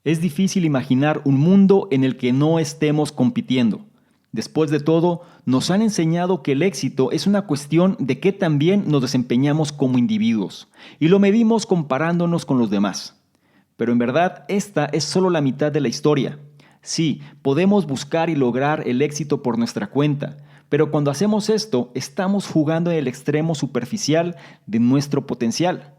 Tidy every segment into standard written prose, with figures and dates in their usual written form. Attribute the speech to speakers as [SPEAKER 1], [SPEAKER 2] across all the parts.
[SPEAKER 1] Es difícil imaginar un mundo en el que no estemos compitiendo. Después de todo, nos han enseñado que el éxito es una cuestión de qué tan bien nos desempeñamos como individuos, y lo medimos comparándonos con los demás. Pero en verdad, esta es solo la mitad de la historia. Sí, podemos buscar y lograr el éxito por nuestra cuenta, pero cuando hacemos esto, estamos jugando en el extremo superficial de nuestro potencial.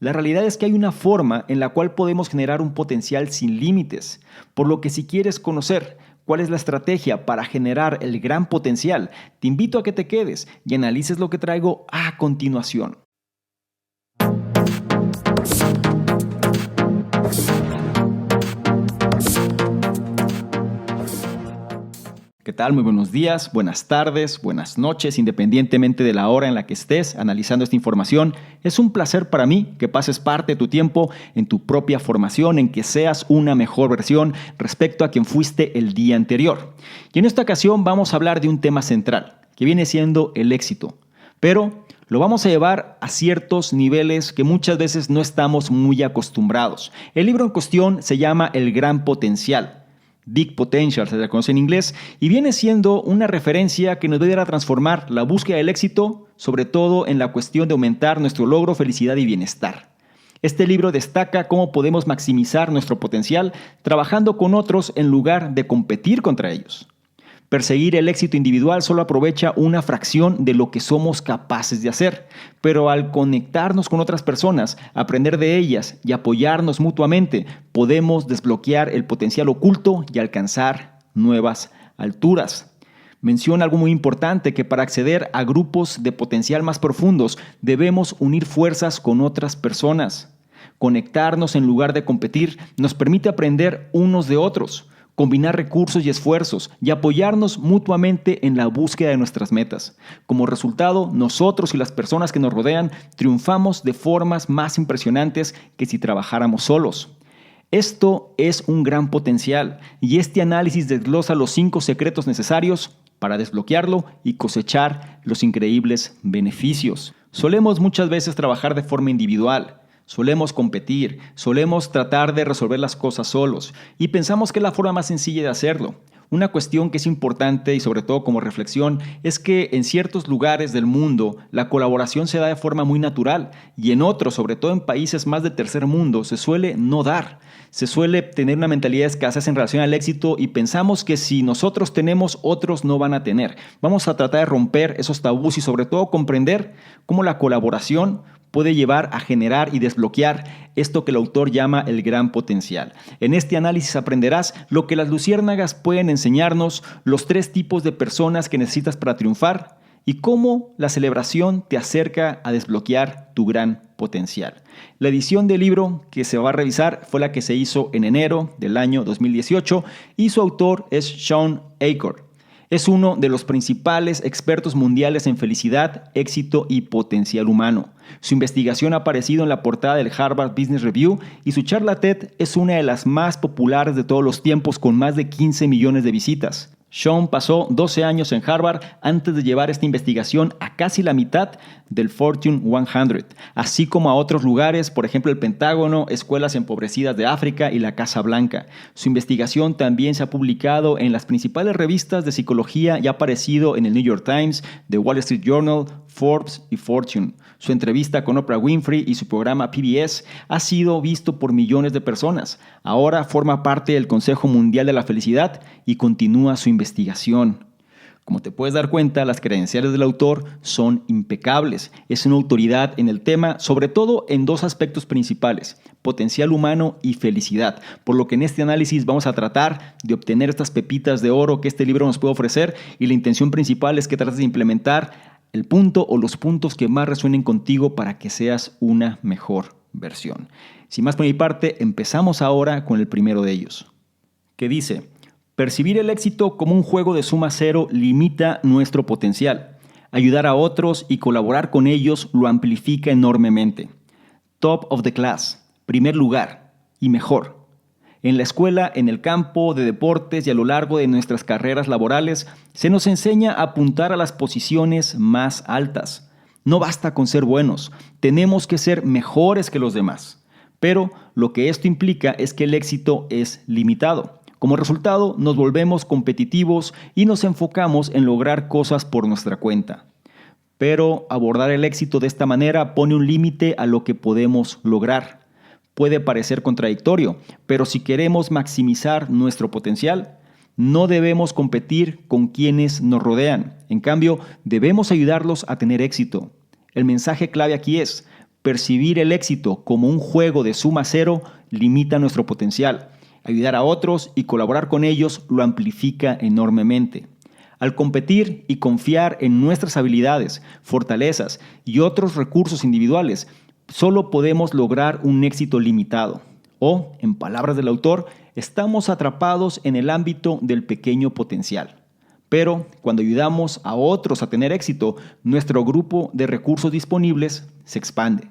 [SPEAKER 1] La realidad es que hay una forma en la cual podemos generar un potencial sin límites, por lo que si quieres conocer cuál es la estrategia para generar el gran potencial, te invito a que te quedes y analices lo que traigo a continuación. ¿Qué tal? Muy buenos días, buenas tardes, buenas noches, independientemente de la hora en la que estés analizando esta información. Es un placer para mí que pases parte de tu tiempo en tu propia formación, en que seas una mejor versión respecto a quien fuiste el día anterior. Y en esta ocasión vamos a hablar de un tema central, que viene siendo el éxito. Pero lo vamos a llevar a ciertos niveles que muchas veces no estamos muy acostumbrados. El libro en cuestión se llama El Gran Potencial. Big Potential se le conoce en inglés y viene siendo una referencia que nos va a ayudar a transformar la búsqueda del éxito, sobre todo en la cuestión de aumentar nuestro logro, felicidad y bienestar. Este libro destaca cómo podemos maximizar nuestro potencial trabajando con otros en lugar de competir contra ellos. Perseguir el éxito individual solo aprovecha una fracción de lo que somos capaces de hacer, pero al conectarnos con otras personas, aprender de ellas y apoyarnos mutuamente, podemos desbloquear el potencial oculto y alcanzar nuevas alturas. Menciona algo muy importante, que para acceder a grupos de potencial más profundos debemos unir fuerzas con otras personas. Conectarnos en lugar de competir nos permite aprender unos de otros, combinar recursos y esfuerzos y apoyarnos mutuamente en la búsqueda de nuestras metas. Como resultado, nosotros y las personas que nos rodean triunfamos de formas más impresionantes que si trabajáramos solos. Esto es un gran potencial y este análisis desglosa los 5 secretos necesarios para desbloquearlo y cosechar los increíbles beneficios. Solemos muchas veces trabajar de forma individual. Solemos competir, solemos tratar de resolver las cosas solos y pensamos que es la forma más sencilla de hacerlo. Una cuestión que es importante y sobre todo como reflexión es que en ciertos lugares del mundo la colaboración se da de forma muy natural y en otros, sobre todo en países más de tercer mundo, se suele no dar. Se suele tener una mentalidad de escasez en relación al éxito y pensamos que si nosotros tenemos, otros no van a tener. Vamos a tratar de romper esos tabús y sobre todo comprender cómo la colaboración puede llevar a generar y desbloquear esto que el autor llama el gran potencial. En este análisis aprenderás lo que las luciérnagas pueden enseñarnos, los 3 tipos de personas que necesitas para triunfar y cómo la celebración te acerca a desbloquear tu gran potencial. La edición del libro que se va a revisar fue la que se hizo en enero del año 2018 y su autor es Shawn Achor. Es uno de los principales expertos mundiales en felicidad, éxito y potencial humano. Su investigación ha aparecido en la portada del Harvard Business Review y su charla TED es una de las más populares de todos los tiempos con más de 15 millones de visitas. Shawn pasó 12 años en Harvard antes de llevar esta investigación a casi la mitad del Fortune 100, así como a otros lugares, por ejemplo el Pentágono, escuelas empobrecidas de África y la Casa Blanca. Su investigación también se ha publicado en las principales revistas de psicología y ha aparecido en el New York Times, The Wall Street Journal, Forbes y Fortune. Su entrevista con Oprah Winfrey y su programa PBS ha sido visto por millones de personas. Ahora forma parte del Consejo Mundial de la Felicidad y continúa su investigación. Como te puedes dar cuenta, las credenciales del autor son impecables. Es una autoridad en el tema, sobre todo en 2 aspectos principales: potencial humano y felicidad. Por lo que en este análisis vamos a tratar de obtener estas pepitas de oro que este libro nos puede ofrecer y la intención principal es que trates de implementar el punto o los puntos que más resuenen contigo para que seas una mejor versión. Sin más por mi parte, empezamos ahora con el primero de ellos, que dice: percibir el éxito como un juego de suma cero limita nuestro potencial. Ayudar a otros y colaborar con ellos lo amplifica enormemente. Top of the class, primer lugar y mejor. En la escuela, en el campo de deportes y a lo largo de nuestras carreras laborales, se nos enseña a apuntar a las posiciones más altas. No basta con ser buenos, tenemos que ser mejores que los demás. Pero lo que esto implica es que el éxito es limitado. Como resultado, nos volvemos competitivos y nos enfocamos en lograr cosas por nuestra cuenta. Pero abordar el éxito de esta manera pone un límite a lo que podemos lograr. Puede parecer contradictorio, pero si queremos maximizar nuestro potencial, no debemos competir con quienes nos rodean. En cambio, debemos ayudarlos a tener éxito. El mensaje clave aquí es: percibir el éxito como un juego de suma cero limita nuestro potencial. Ayudar a otros y colaborar con ellos lo amplifica enormemente. Al competir y confiar en nuestras habilidades, fortalezas y otros recursos individuales, solo podemos lograr un éxito limitado. O, en palabras del autor, estamos atrapados en el ámbito del pequeño potencial. Pero cuando ayudamos a otros a tener éxito, nuestro grupo de recursos disponibles se expande.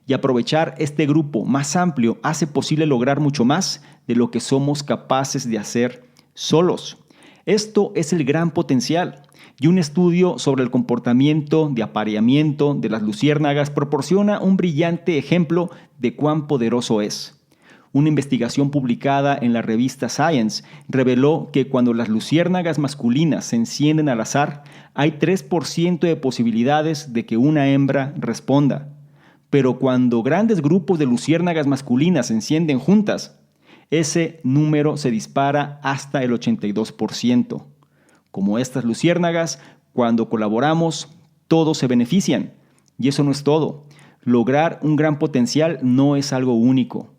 [SPEAKER 1] Y aprovechar este grupo más amplio hace posible lograr mucho más de lo que somos capaces de hacer solos. Esto es el gran potencial. Y un estudio sobre el comportamiento de apareamiento de las luciérnagas proporciona un brillante ejemplo de cuán poderoso es. Una investigación publicada en la revista Science reveló que cuando las luciérnagas masculinas se encienden al azar, hay 3% de posibilidades de que una hembra responda. Pero cuando grandes grupos de luciérnagas masculinas se encienden juntas, ese número se dispara hasta el 82%. Como estas luciérnagas, cuando colaboramos, todos se benefician. Y eso no es todo. Lograr un gran potencial no es algo único.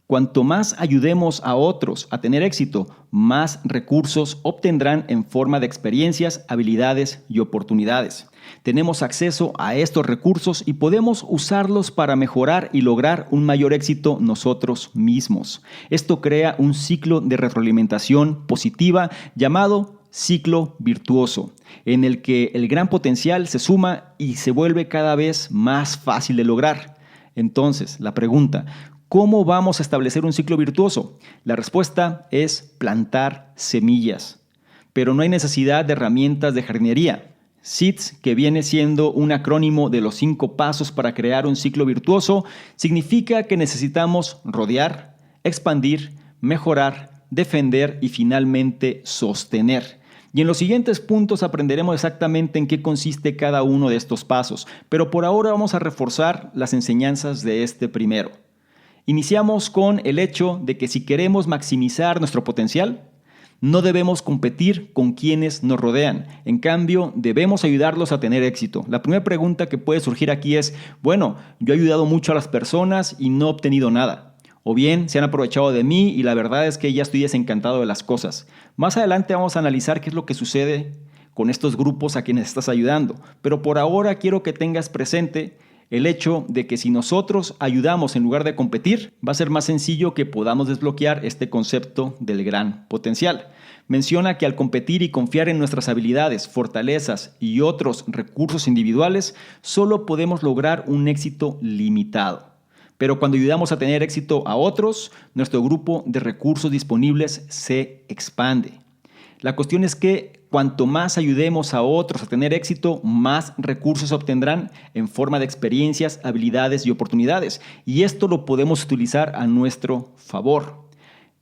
[SPEAKER 1] Cuanto más ayudemos a otros a tener éxito, más recursos obtendrán en forma de experiencias, habilidades y oportunidades. Tenemos acceso a estos recursos y podemos usarlos para mejorar y lograr un mayor éxito nosotros mismos. Esto crea un ciclo de retroalimentación positiva llamado ciclo virtuoso, en el que el gran potencial se suma y se vuelve cada vez más fácil de lograr. Entonces, la pregunta: ¿cómo vamos a establecer un ciclo virtuoso? La respuesta es plantar semillas. Pero no hay necesidad de herramientas de jardinería. SEEDS, que viene siendo un acrónimo de los 5 pasos para crear un ciclo virtuoso, significa que necesitamos rodear, expandir, mejorar, defender y finalmente sostener. Y en los siguientes puntos aprenderemos exactamente en qué consiste cada uno de estos pasos, pero por ahora vamos a reforzar las enseñanzas de este primero. Iniciamos con el hecho de que si queremos maximizar nuestro potencial, no debemos competir con quienes nos rodean. En cambio, debemos ayudarlos a tener éxito. La primera pregunta que puede surgir aquí es: bueno, yo he ayudado mucho a las personas y no he obtenido nada. O bien, se han aprovechado de mí y la verdad es que ya estoy desencantado de las cosas. Más adelante vamos a analizar qué es lo que sucede con estos grupos a quienes estás ayudando. Pero por ahora quiero que tengas presente el hecho de que si nosotros ayudamos en lugar de competir, va a ser más sencillo que podamos desbloquear este concepto del gran potencial. Menciona que al competir y confiar en nuestras habilidades, fortalezas y otros recursos individuales, solo podemos lograr un éxito limitado. Pero cuando ayudamos a tener éxito a otros, nuestro grupo de recursos disponibles se expande. La cuestión es que cuanto más ayudemos a otros a tener éxito, más recursos obtendrán en forma de experiencias, habilidades y oportunidades. Y esto lo podemos utilizar a nuestro favor.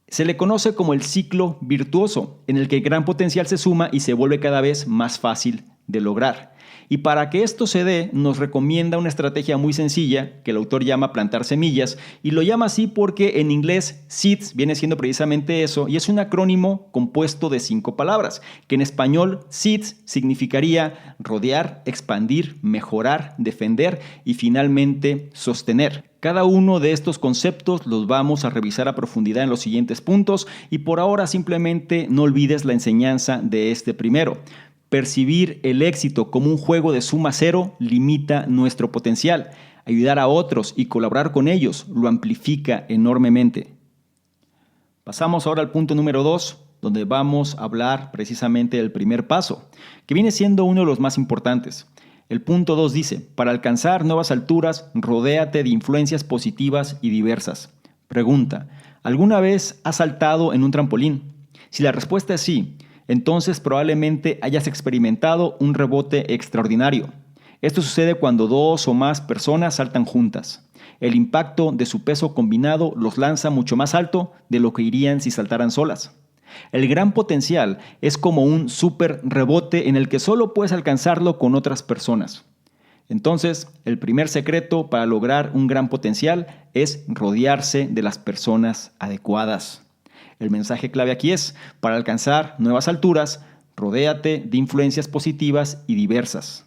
[SPEAKER 1] Se le conoce como el ciclo virtuoso, en el que el gran potencial se suma y se vuelve cada vez más fácil de lograr. Y para que esto se dé, nos recomienda una estrategia muy sencilla que el autor llama plantar semillas, y lo llama así porque en inglés SEEDS viene siendo precisamente eso, y es un acrónimo compuesto de 5 palabras, que en español SEEDS significaría rodear, expandir, mejorar, defender y finalmente sostener. Cada uno de estos conceptos los vamos a revisar a profundidad en los siguientes puntos, y por ahora simplemente no olvides la enseñanza de este primero. Percibir el éxito como un juego de suma cero limita nuestro potencial. Ayudar a otros y colaborar con ellos lo amplifica enormemente. Pasamos ahora al punto número 2, donde vamos a hablar precisamente del primer paso, que viene siendo uno de los más importantes. El punto 2 dice: para alcanzar nuevas alturas, rodéate de influencias positivas y diversas. Pregunta: ¿alguna vez has saltado en un trampolín? Si la respuesta es sí, entonces probablemente hayas experimentado un rebote extraordinario. Esto sucede cuando dos o más personas saltan juntas. El impacto de su peso combinado los lanza mucho más alto de lo que irían si saltaran solas. El gran potencial es como un súper rebote en el que solo puedes alcanzarlo con otras personas. Entonces, el primer secreto para lograr un gran potencial es rodearse de las personas adecuadas. El mensaje clave aquí es, para alcanzar nuevas alturas, rodéate de influencias positivas y diversas.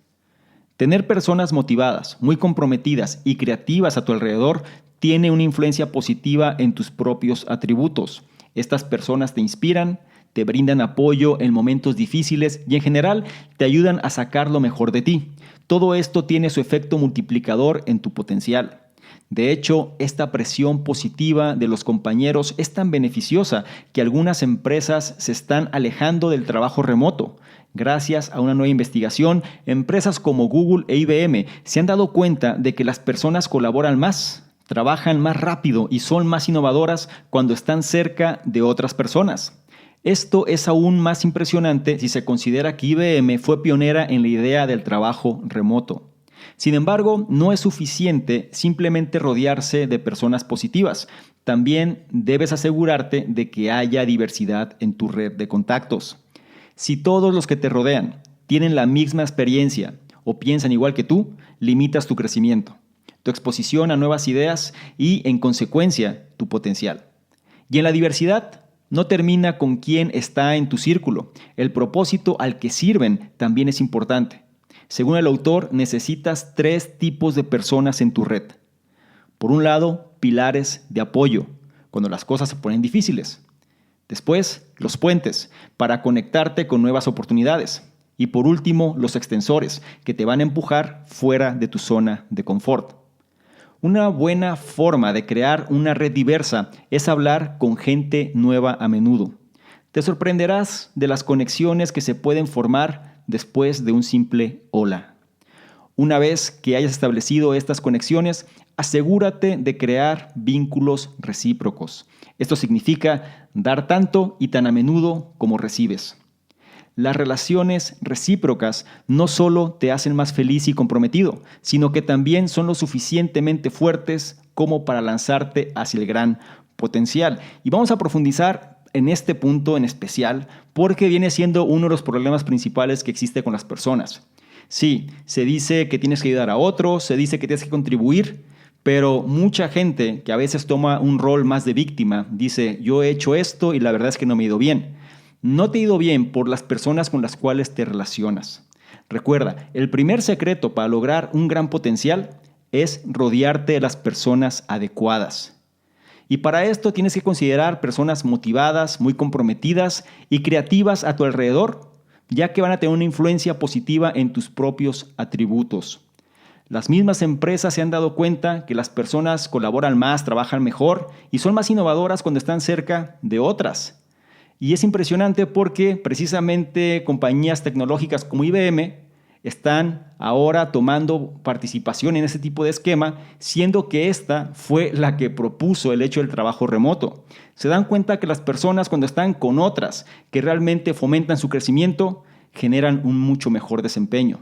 [SPEAKER 1] Tener personas motivadas, muy comprometidas y creativas a tu alrededor tiene una influencia positiva en tus propios atributos. Estas personas te inspiran, te brindan apoyo en momentos difíciles y en general te ayudan a sacar lo mejor de ti. Todo esto tiene su efecto multiplicador en tu potencial. De hecho, esta presión positiva de los compañeros es tan beneficiosa que algunas empresas se están alejando del trabajo remoto. Gracias a una nueva investigación, empresas como Google e IBM se han dado cuenta de que las personas colaboran más, trabajan más rápido y son más innovadoras cuando están cerca de otras personas. Esto es aún más impresionante si se considera que IBM fue pionera en la idea del trabajo remoto. Sin embargo, no es suficiente simplemente rodearse de personas positivas. También debes asegurarte de que haya diversidad en tu red de contactos. Si todos los que te rodean tienen la misma experiencia o piensan igual que tú, limitas tu crecimiento, tu exposición a nuevas ideas y, en consecuencia, tu potencial. Y en la diversidad, no termina con quién está en tu círculo. El propósito al que sirven también es importante. Según el autor, necesitas 3 tipos de personas en tu red. Por un lado, pilares de apoyo, cuando las cosas se ponen difíciles. Después, los puentes, para conectarte con nuevas oportunidades. Y por último, los extensores, que te van a empujar fuera de tu zona de confort. Una buena forma de crear una red diversa es hablar con gente nueva a menudo. Te sorprenderás de las conexiones que se pueden formar después de un simple hola. Una vez que hayas establecido estas conexiones, asegúrate de crear vínculos recíprocos. Esto significa dar tanto y tan a menudo como recibes. Las relaciones recíprocas no solo te hacen más feliz y comprometido, sino que también son lo suficientemente fuertes como para lanzarte hacia el gran potencial. Y vamos a profundizar en este punto en especial porque viene siendo uno de los problemas principales que existe con las personas. Sí, se dice que tienes que ayudar a otros, se dice que tienes que contribuir, pero mucha gente que a veces toma un rol más de víctima dice, yo he hecho esto y la verdad es que no me ha ido bien. No te ha ido bien por las personas con las cuales te relacionas. Recuerda, el primer secreto para lograr un gran potencial es rodearte de las personas adecuadas. Y para esto tienes que considerar personas motivadas, muy comprometidas y creativas a tu alrededor, ya que van a tener una influencia positiva en tus propios atributos. Las mismas empresas se han dado cuenta que las personas colaboran más, trabajan mejor y son más innovadoras cuando están cerca de otras. Y es impresionante porque precisamente compañías tecnológicas como IBM están ahora tomando participación en ese tipo de esquema, siendo que esta fue la que propuso el hecho del trabajo remoto. Se dan cuenta que las personas cuando están con otras que realmente fomentan su crecimiento, generan un mucho mejor desempeño.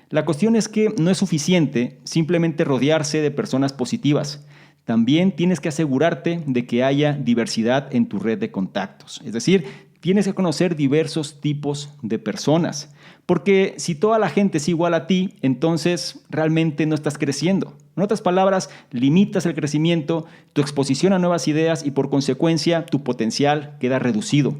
[SPEAKER 1] La cuestión es que no es suficiente simplemente rodearse de personas positivas. También tienes que asegurarte de que haya diversidad en tu red de contactos. Es decir, tienes que conocer diversos tipos de personas. Porque si toda la gente es igual a ti, entonces realmente no estás creciendo. En otras palabras, limitas el crecimiento, tu exposición a nuevas ideas y por consecuencia tu potencial queda reducido.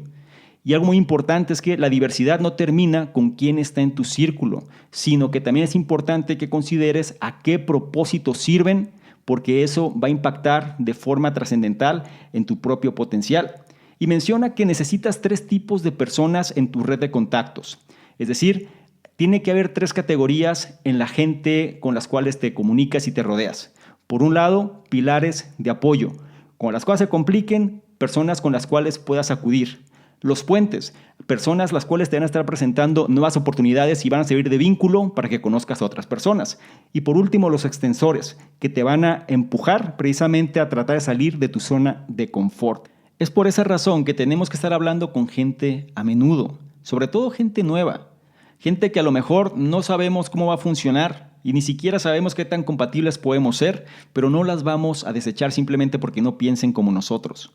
[SPEAKER 1] Y algo muy importante es que la diversidad no termina con quién está en tu círculo, sino que también es importante que consideres a qué propósito sirven, porque eso va a impactar de forma trascendental en tu propio potencial. Y menciona que necesitas 3 tipos de personas en tu red de contactos. Es decir, tiene que haber 3 categorías en la gente con las cuales te comunicas y te rodeas. Por un lado, pilares de apoyo. Cuando las cosas se compliquen, personas con las cuales puedas acudir. Los puentes, personas las cuales te van a estar presentando nuevas oportunidades y van a servir de vínculo para que conozcas a otras personas. Y por último, los extensores, que te van a empujar precisamente a tratar de salir de tu zona de confort. Es por esa razón que tenemos que estar hablando con gente a menudo, sobre todo gente nueva, gente que a lo mejor no sabemos cómo va a funcionar y ni siquiera sabemos qué tan compatibles podemos ser, pero no las vamos a desechar simplemente porque no piensen como nosotros.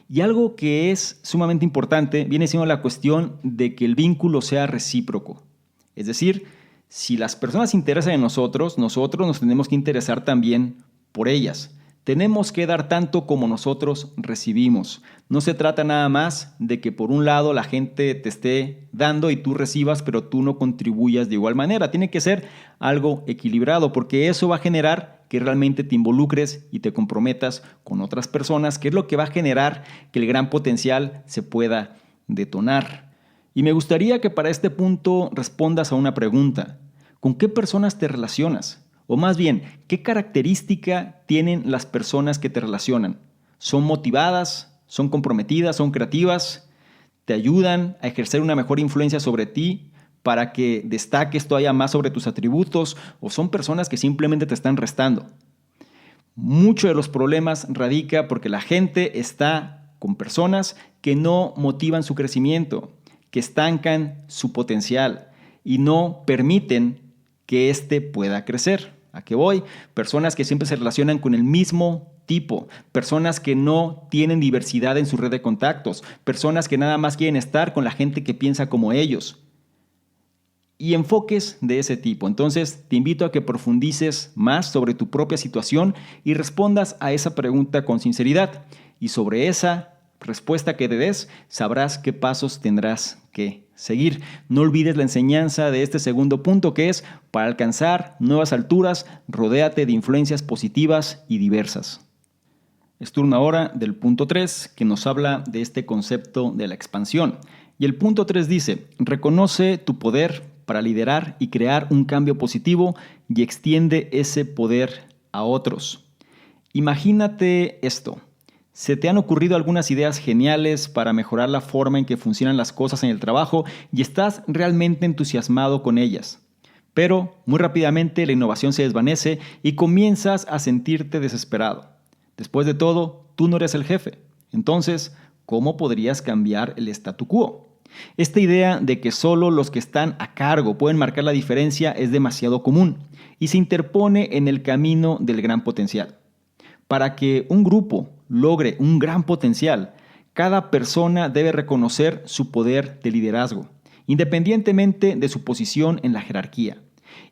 [SPEAKER 1] Y algo que es sumamente importante viene siendo la cuestión de que el vínculo sea recíproco. Es decir, si las personas se interesan en nosotros, nosotros nos tenemos que interesar también por ellas. Tenemos que dar tanto como nosotros recibimos. No se trata nada más de que por un lado la gente te esté dando y tú recibas, pero tú no contribuyas de igual manera. Tiene que ser algo equilibrado, porque eso va a generar que realmente te involucres y te comprometas con otras personas, que es lo que va a generar que el gran potencial se pueda detonar. Y me gustaría que para este punto respondas a una pregunta. ¿Con qué personas te relacionas? O más bien, ¿qué característica tienen las personas que te relacionan? ¿Son motivadas? ¿Son comprometidas? ¿Son creativas? ¿Te ayudan a ejercer una mejor influencia sobre ti para que destaques todavía más sobre tus atributos? ¿O son personas que simplemente te están restando? Muchos de los problemas radica porque la gente está con personas que no motivan su crecimiento, que estancan su potencial y no permiten que éste pueda crecer. ¿A qué voy? Personas que siempre se relacionan con el mismo tipo, personas que no tienen diversidad en su red de contactos, personas que nada más quieren estar con la gente que piensa como ellos. Y enfoques de ese tipo. Entonces, te invito a que profundices más sobre tu propia situación y respondas a esa pregunta con sinceridad. Y sobre esa respuesta que te des, sabrás qué pasos tendrás que seguir. No olvides la enseñanza de este segundo punto, que es: para alcanzar nuevas alturas, rodéate de influencias positivas y diversas. Es turno ahora del punto 3, que nos habla de este concepto de la expansión. Y el punto 3 dice: reconoce tu poder para liderar y crear un cambio positivo y extiende ese poder a otros. Imagínate esto. ¿Se te han ocurrido algunas ideas geniales para mejorar la forma en que funcionan las cosas en el trabajo y estás realmente entusiasmado con ellas? Pero muy rápidamente la innovación se desvanece y comienzas a sentirte desesperado. Después de todo, tú no eres el jefe. Entonces, ¿cómo podrías cambiar el statu quo? Esta idea de que solo los que están a cargo pueden marcar la diferencia es demasiado común y se interpone en el camino del gran potencial. Para que un grupo logre un gran potencial, cada persona debe reconocer su poder de liderazgo, independientemente de su posición en la jerarquía.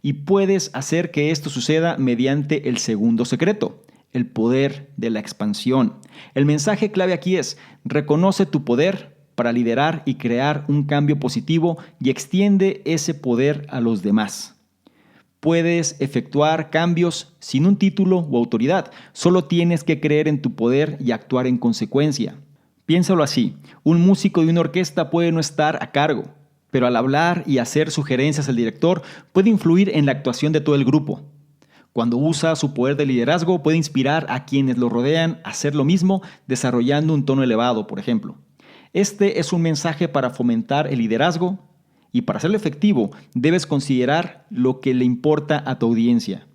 [SPEAKER 1] Y puedes hacer que esto suceda mediante el segundo secreto: el poder de la expansión. El mensaje clave aquí es: reconoce tu poder para liderar y crear un cambio positivo y extiende ese poder a los demás. Puedes efectuar cambios sin un título o autoridad. Solo tienes que creer en tu poder y actuar en consecuencia. Piénsalo así: un músico de una orquesta puede no estar a cargo, pero al hablar y hacer sugerencias al director puede influir en la actuación de todo el grupo. Cuando usa su poder de liderazgo, puede inspirar a quienes lo rodean a hacer lo mismo, desarrollando un tono elevado, por ejemplo. Este es un mensaje para fomentar el liderazgo. Y para hacerlo efectivo, debes considerar lo que le importa a tu audiencia.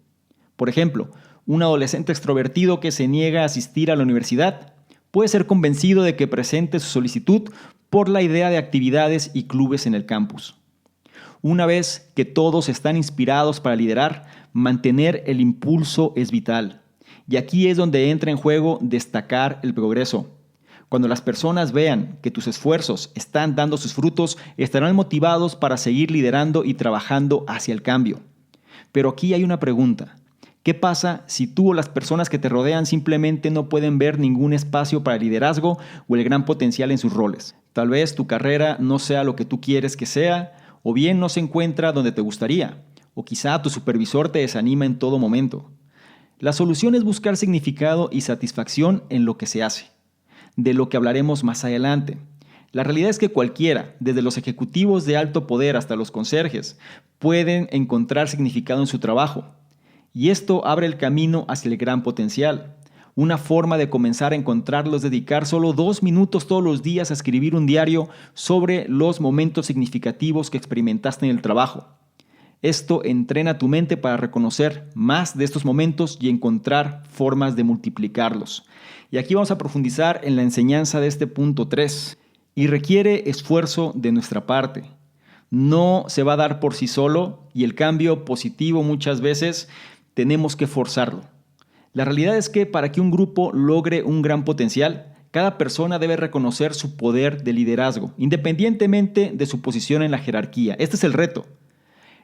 [SPEAKER 1] Por ejemplo, un adolescente extrovertido que se niega a asistir a la universidad puede ser convencido de que presente su solicitud por la idea de actividades y clubes en el campus. Una vez que todos están inspirados para liderar, mantener el impulso es vital. Y aquí es donde entra en juego destacar el progreso. Cuando las personas vean que tus esfuerzos están dando sus frutos, estarán motivados para seguir liderando y trabajando hacia el cambio. Pero aquí hay una pregunta: ¿qué pasa si tú o las personas que te rodean simplemente no pueden ver ningún espacio para el liderazgo o el gran potencial en sus roles? Tal vez tu carrera no sea lo que tú quieres que sea, o bien no se encuentra donde te gustaría, o quizá tu supervisor te desanima en todo momento. La solución es buscar significado y satisfacción en lo que se hace, de lo que hablaremos más adelante. La realidad es que cualquiera, desde los ejecutivos de alto poder hasta los conserjes, pueden encontrar significado en su trabajo. Y esto abre el camino hacia el gran potencial. Una forma de comenzar a encontrarlo es dedicar solo 2 minutos todos los días a escribir un diario sobre los momentos significativos que experimentaste en el trabajo. Esto entrena tu mente para reconocer más de estos momentos y encontrar formas de multiplicarlos. Y aquí vamos a profundizar en la enseñanza de este punto 3. Y requiere esfuerzo de nuestra parte. No se va a dar por sí solo y el cambio positivo muchas veces tenemos que forzarlo. La realidad es que para que un grupo logre un gran potencial, cada persona debe reconocer su poder de liderazgo, independientemente de su posición en la jerarquía. Este es el reto.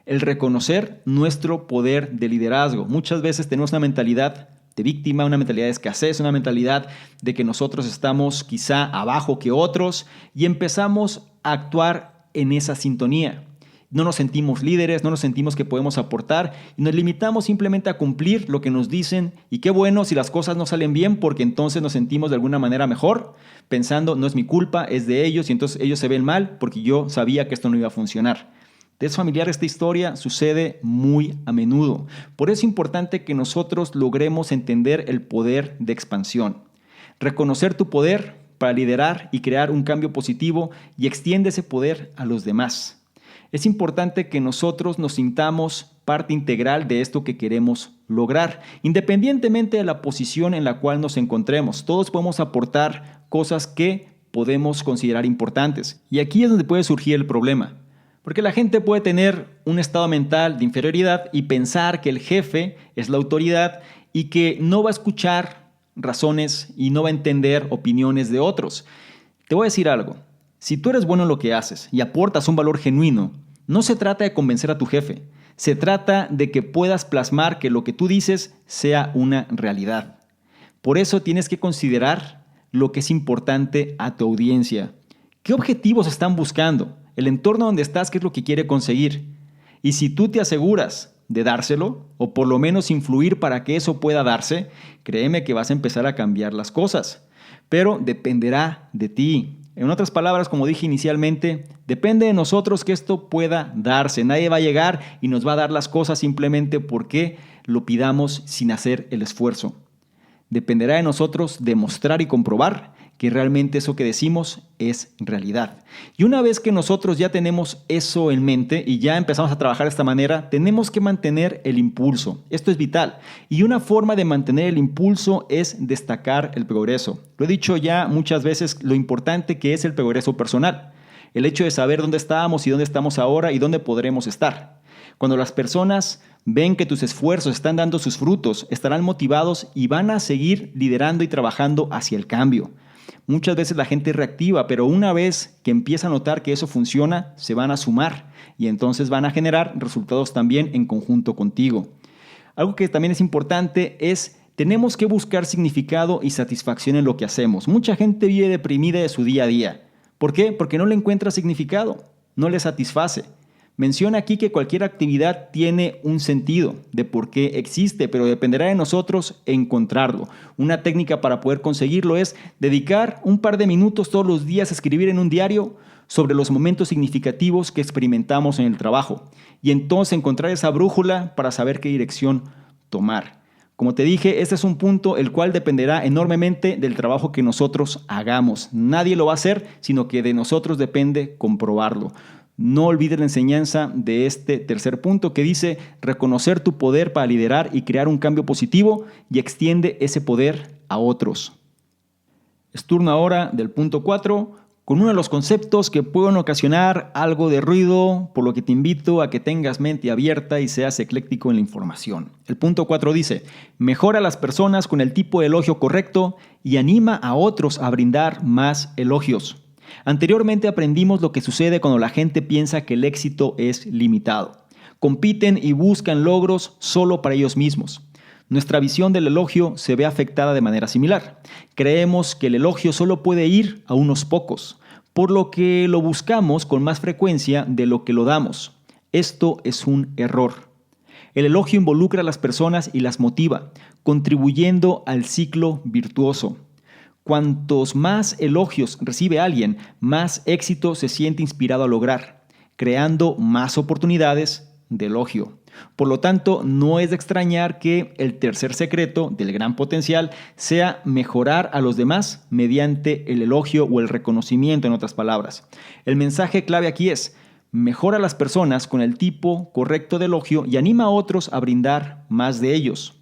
[SPEAKER 1] El reconocer nuestro poder de liderazgo. Muchas veces tenemos una mentalidad de víctima, una mentalidad de escasez, una mentalidad de que nosotros estamos quizá abajo que otros y empezamos a actuar en esa sintonía. No nos sentimos líderes, no nos sentimos que podemos aportar y nos limitamos simplemente a cumplir lo que nos dicen y qué bueno si las cosas no salen bien porque entonces nos sentimos de alguna manera mejor, pensando no es mi culpa, es de ellos y entonces ellos se ven mal porque yo sabía que esto no iba a funcionar. ¿Te es familiar esta historia? Sucede muy a menudo. Por eso es importante que nosotros logremos entender el poder de expansión. Reconocer tu poder para liderar y crear un cambio positivo y extiende ese poder a los demás. Es importante que nosotros nos sintamos parte integral de esto que queremos lograr, independientemente de la posición en la cual nos encontremos. Todos podemos aportar cosas que podemos considerar importantes. Y aquí es donde puede surgir el problema. Porque la gente puede tener un estado mental de inferioridad y pensar que el jefe es la autoridad y que no va a escuchar razones y no va a entender opiniones de otros. Te voy a decir algo. Si tú eres bueno en lo que haces y aportas un valor genuino, no se trata de convencer a tu jefe. Se trata de que puedas plasmar que lo que tú dices sea una realidad. Por eso tienes que considerar lo que es importante a tu audiencia. ¿Qué objetivos están buscando? El entorno donde estás, ¿qué es lo que quiere conseguir? Y si tú te aseguras de dárselo, o por lo menos influir para que eso pueda darse, créeme que vas a empezar a cambiar las cosas. Pero dependerá de ti. En otras palabras, como dije inicialmente, depende de nosotros que esto pueda darse. Nadie va a llegar y nos va a dar las cosas simplemente porque lo pidamos sin hacer el esfuerzo. Dependerá de nosotros demostrar y comprobar que realmente eso que decimos es realidad. Y una vez que nosotros ya tenemos eso en mente y ya empezamos a trabajar de esta manera, tenemos que mantener el impulso. Esto es vital. Y una forma de mantener el impulso es destacar el progreso. Lo he dicho ya muchas veces, lo importante que es el progreso personal. El hecho de saber dónde estábamos y dónde estamos ahora y dónde podremos estar. Cuando las personas ven que tus esfuerzos están dando sus frutos, estarán motivados y van a seguir liderando y trabajando hacia el cambio. Muchas veces la gente es reactiva, pero una vez que empieza a notar que eso funciona, se van a sumar y entonces van a generar resultados también en conjunto contigo. Algo que también es importante es tenemos que buscar significado y satisfacción en lo que hacemos. Mucha gente vive deprimida de su día a día. ¿Por qué? Porque no le encuentra significado, no le satisface. Menciona aquí que cualquier actividad tiene un sentido de por qué existe, pero dependerá de nosotros encontrarlo. Una técnica para poder conseguirlo es dedicar un par de minutos todos los días a escribir en un diario sobre los momentos significativos que experimentamos en el trabajo y entonces encontrar esa brújula para saber qué dirección tomar. Como te dije, este es un punto el cual dependerá enormemente del trabajo que nosotros hagamos. Nadie lo va a hacer, sino que de nosotros depende comprobarlo. No olvides la enseñanza de este tercer punto que dice reconocer tu poder para liderar y crear un cambio positivo y extiende ese poder a otros. Es turno ahora del punto 4 con uno de los conceptos que pueden ocasionar algo de ruido, por lo que te invito a que tengas mente abierta y seas ecléctico en la información. El punto 4 dice, mejora a las personas con el tipo de elogio correcto y anima a otros a brindar más elogios. Anteriormente aprendimos lo que sucede cuando la gente piensa que el éxito es limitado. Compiten y buscan logros solo para ellos mismos. Nuestra visión del elogio se ve afectada de manera similar. Creemos que el elogio solo puede ir a unos pocos, por lo que lo buscamos con más frecuencia de lo que lo damos. Esto es un error. El elogio involucra a las personas y las motiva, contribuyendo al ciclo virtuoso. Cuantos más elogios recibe alguien, más éxito se siente inspirado a lograr, creando más oportunidades de elogio. Por lo tanto, no es de extrañar que el tercer secreto del gran potencial sea mejorar a los demás mediante el elogio o el reconocimiento, en otras palabras. El mensaje clave aquí es, mejora a las personas con el tipo correcto de elogio y anima a otros a brindar más de ellos.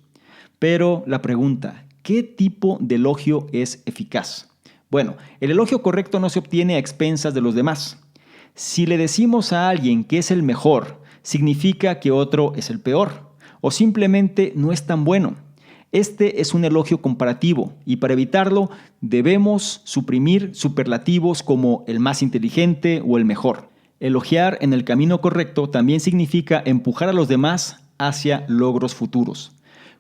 [SPEAKER 1] Pero la pregunta, ¿qué tipo de elogio es eficaz? Bueno, el elogio correcto no se obtiene a expensas de los demás. Si le decimos a alguien que es el mejor, significa que otro es el peor, o simplemente no es tan bueno. Este es un elogio comparativo y para evitarlo debemos suprimir superlativos como el más inteligente o el mejor. Elogiar en el camino correcto también significa empujar a los demás hacia logros futuros.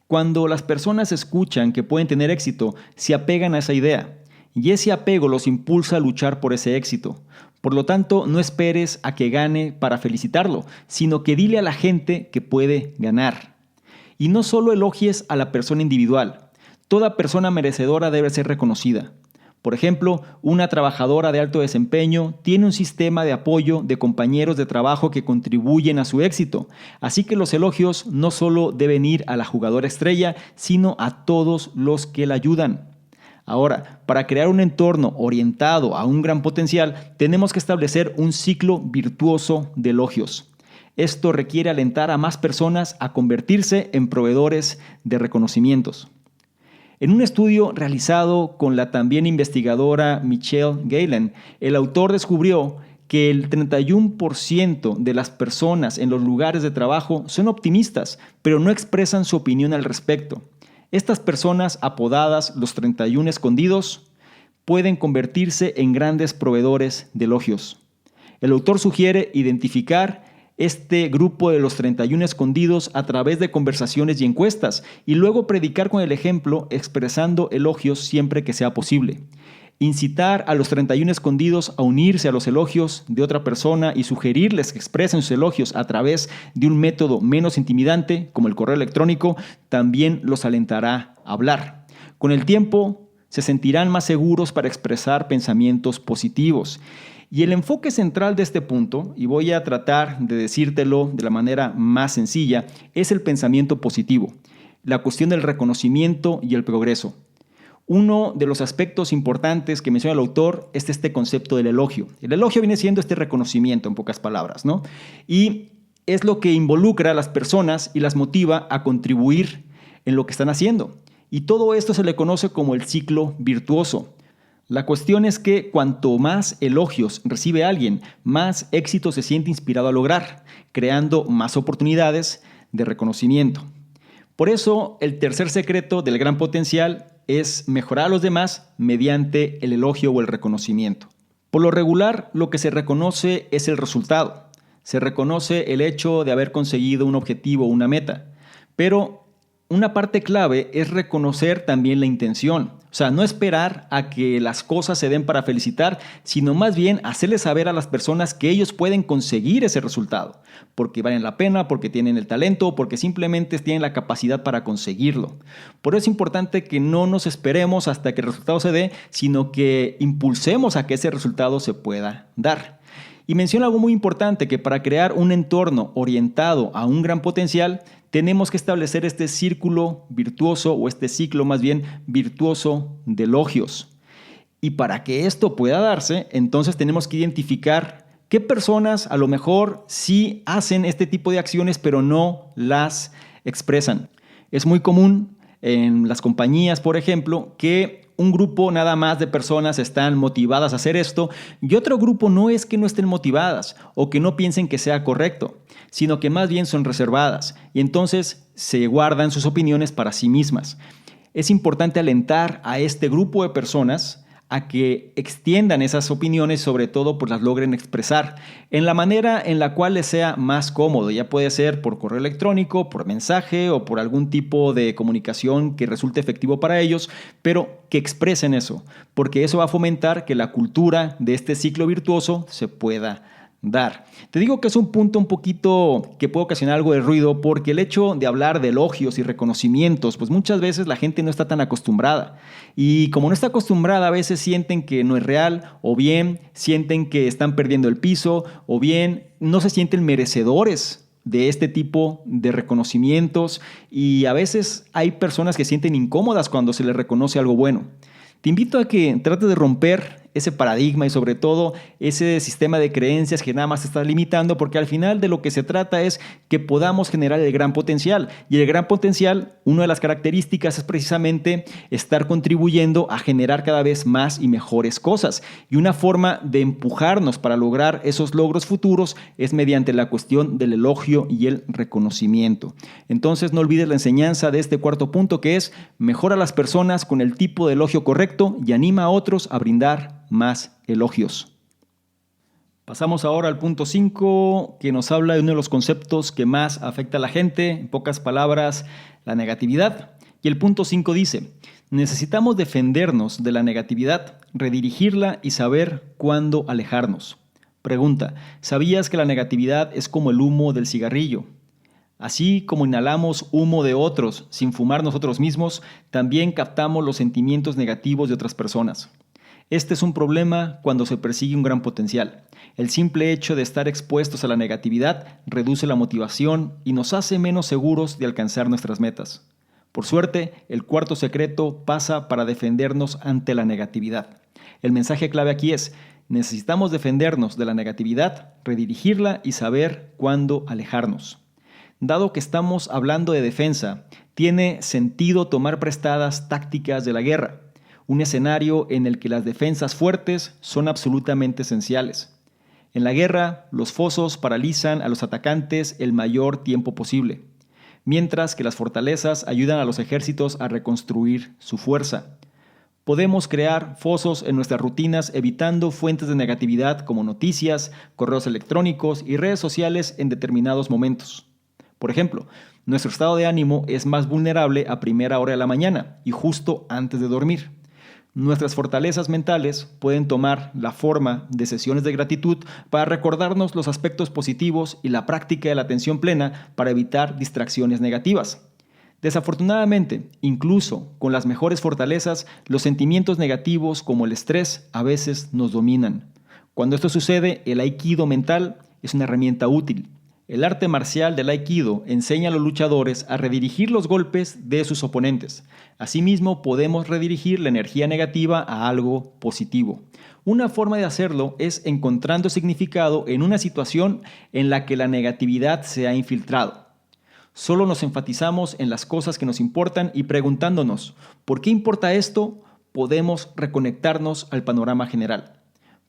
[SPEAKER 1] Cuando las personas escuchan que pueden tener éxito, se apegan a esa idea y ese apego los impulsa a luchar por ese éxito. Por lo tanto, no esperes a que gane para felicitarlo, sino que dile a la gente que puede ganar. Y no solo elogies a la persona individual. Toda persona merecedora debe ser reconocida. Por ejemplo, una trabajadora de alto desempeño tiene un sistema de apoyo de compañeros de trabajo que contribuyen a su éxito. Así que los elogios no solo deben ir a la jugadora estrella, sino a todos los que la ayudan. Ahora, para crear un entorno orientado a un gran potencial, tenemos que establecer un ciclo virtuoso de elogios. Esto requiere alentar a más personas a convertirse en proveedores de reconocimientos. En un estudio realizado con la también investigadora Michelle Galen, el autor descubrió que el 31% de las personas en los lugares de trabajo son optimistas, pero no expresan su opinión al respecto. Estas personas, apodadas los 31 escondidos, pueden convertirse en grandes proveedores de elogios. El autor sugiere identificar este grupo de los 31 escondidos a través de conversaciones y encuestas y luego predicar con el ejemplo expresando elogios siempre que sea posible. Incitar a los 31 escondidos a unirse a los elogios de otra persona y sugerirles que expresen sus elogios a través de un método menos intimidante, como el correo electrónico, también los alentará a hablar. Con el tiempo, se sentirán más seguros para expresar pensamientos positivos. Y el enfoque central de este punto, y voy a tratar de decírtelo de la manera más sencilla, es el pensamiento positivo, la cuestión del reconocimiento y el progreso. Uno de los aspectos importantes que menciona el autor es este concepto del elogio. El elogio viene siendo este reconocimiento, en pocas palabras, ¿no? Y es lo que involucra a las personas y las motiva a contribuir en lo que están haciendo. Y todo esto se le conoce como el ciclo virtuoso. La cuestión es que cuanto más elogios recibe alguien, más éxito se siente inspirado a lograr, creando más oportunidades de reconocimiento. Por eso, el tercer secreto del gran potencial es mejorar a los demás mediante el elogio o el reconocimiento. Por lo regular, lo que se reconoce es el resultado. Se reconoce el hecho de haber conseguido un objetivo o una meta. Pero una parte clave es reconocer también la intención. O sea, no esperar a que las cosas se den para felicitar, sino más bien hacerles saber a las personas que ellos pueden conseguir ese resultado, porque valen la pena, porque tienen el talento, porque simplemente tienen la capacidad para conseguirlo. Por eso es importante que no nos esperemos hasta que el resultado se dé, sino que impulsemos a que ese resultado se pueda dar. Y menciona algo muy importante, que para crear un entorno orientado a un gran potencial, tenemos que establecer este círculo virtuoso o este ciclo más bien virtuoso de elogios. Y para que esto pueda darse, entonces tenemos que identificar qué personas a lo mejor sí hacen este tipo de acciones, pero no las expresan. Es muy común en las compañías, por ejemplo, que un grupo nada más de personas están motivadas a hacer esto y otro grupo no es que no estén motivadas o que no piensen que sea correcto, sino que más bien son reservadas y entonces se guardan sus opiniones para sí mismas. Es importante alentar a este grupo de personas a que extiendan esas opiniones, sobre todo pues las logren expresar en la manera en la cual les sea más cómodo. Ya puede ser por correo electrónico, por mensaje o por algún tipo de comunicación que resulte efectivo para ellos, pero que expresen eso, porque eso va a fomentar que la cultura de este ciclo virtuoso se pueda dar. Te digo que es un punto un poquito que puede ocasionar algo de ruido porque el hecho de hablar de elogios y reconocimientos, pues muchas veces la gente no está tan acostumbrada y como no está acostumbrada a veces sienten que no es real o bien sienten que están perdiendo el piso o bien no se sienten merecedores de este tipo de reconocimientos y a veces hay personas que se sienten incómodas cuando se les reconoce algo bueno. Te invito a que trates de romper ese paradigma y sobre todo ese sistema de creencias que nada más te está limitando, porque al final de lo que se trata es que podamos generar el gran potencial. Y el gran potencial, una de las características es precisamente estar contribuyendo a generar cada vez más y mejores cosas. Y una forma de empujarnos para lograr esos logros futuros es mediante la cuestión del elogio y el reconocimiento. Entonces no olvides la enseñanza de este cuarto punto, que es: mejora a las personas con el tipo de elogio correcto y anima a otros a brindar más elogios. Pasamos ahora al punto 5, que nos habla de uno de los conceptos que más afecta a la gente, en pocas palabras, la negatividad. Y el punto 5 dice: necesitamos defendernos de la negatividad, redirigirla y saber cuándo alejarnos. Pregunta: ¿sabías que la negatividad es como el humo del cigarrillo? Así como inhalamos humo de otros sin fumar nosotros mismos, también captamos los sentimientos negativos de otras personas. Este es un problema cuando se persigue un gran potencial. El simple hecho de estar expuestos a la negatividad reduce la motivación y nos hace menos seguros de alcanzar nuestras metas. Por suerte, el cuarto secreto pasa para defendernos ante la negatividad. El mensaje clave aquí es: necesitamos defendernos de la negatividad, redirigirla y saber cuándo alejarnos. Dado que estamos hablando de defensa, tiene sentido tomar prestadas tácticas de la guerra, un escenario en el que las defensas fuertes son absolutamente esenciales. En la guerra, los fosos paralizan a los atacantes el mayor tiempo posible, mientras que las fortalezas ayudan a los ejércitos a reconstruir su fuerza. Podemos crear fosos en nuestras rutinas evitando fuentes de negatividad como noticias, correos electrónicos y redes sociales en determinados momentos. Por ejemplo, nuestro estado de ánimo es más vulnerable a primera hora de la mañana y justo antes de dormir. Nuestras fortalezas mentales pueden tomar la forma de sesiones de gratitud para recordarnos los aspectos positivos y la práctica de la atención plena para evitar distracciones negativas. Desafortunadamente, incluso con las mejores fortalezas, los sentimientos negativos como el estrés a veces nos dominan. Cuando esto sucede, el aikido mental es una herramienta útil. El arte marcial del Aikido enseña a los luchadores a redirigir los golpes de sus oponentes. Asimismo, podemos redirigir la energía negativa a algo positivo. Una forma de hacerlo es encontrando significado en una situación en la que la negatividad se ha infiltrado. Solo nos enfatizamos en las cosas que nos importan y preguntándonos: ¿por qué importa esto? Podemos reconectarnos al panorama general.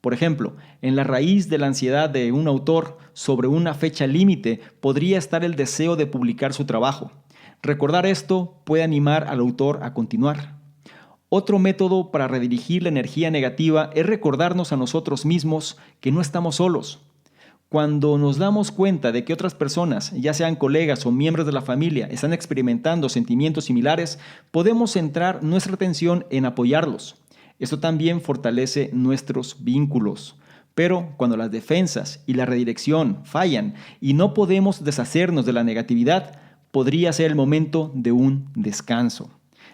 [SPEAKER 1] Por ejemplo, en la raíz de la ansiedad de un autor sobre una fecha límite podría estar el deseo de publicar su trabajo. Recordar esto puede animar al autor a continuar. Otro método para redirigir la energía negativa es recordarnos a nosotros mismos que no estamos solos. Cuando nos damos cuenta de que otras personas, ya sean colegas o miembros de la familia, están experimentando sentimientos similares, podemos centrar nuestra atención en apoyarlos. Esto también fortalece nuestros vínculos. Pero cuando las defensas y la redirección fallan y no podemos deshacernos de la negatividad, podría ser el momento de un descanso.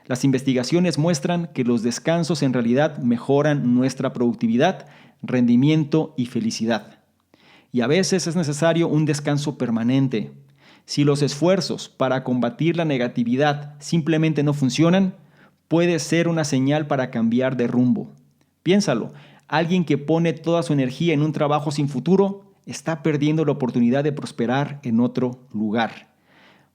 [SPEAKER 1] Las investigaciones muestran que los descansos en realidad mejoran nuestra productividad, rendimiento y felicidad. Y a veces es necesario un descanso permanente. Si los esfuerzos para combatir la negatividad simplemente no funcionan, puede ser una señal para cambiar de rumbo. Piénsalo, alguien que pone toda su energía en un trabajo sin futuro está perdiendo la oportunidad de prosperar en otro lugar.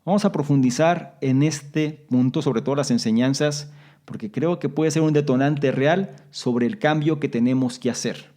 [SPEAKER 1] Vamos a profundizar en este punto, sobre todo las enseñanzas, porque creo que puede ser un detonante real sobre el cambio que tenemos que hacer.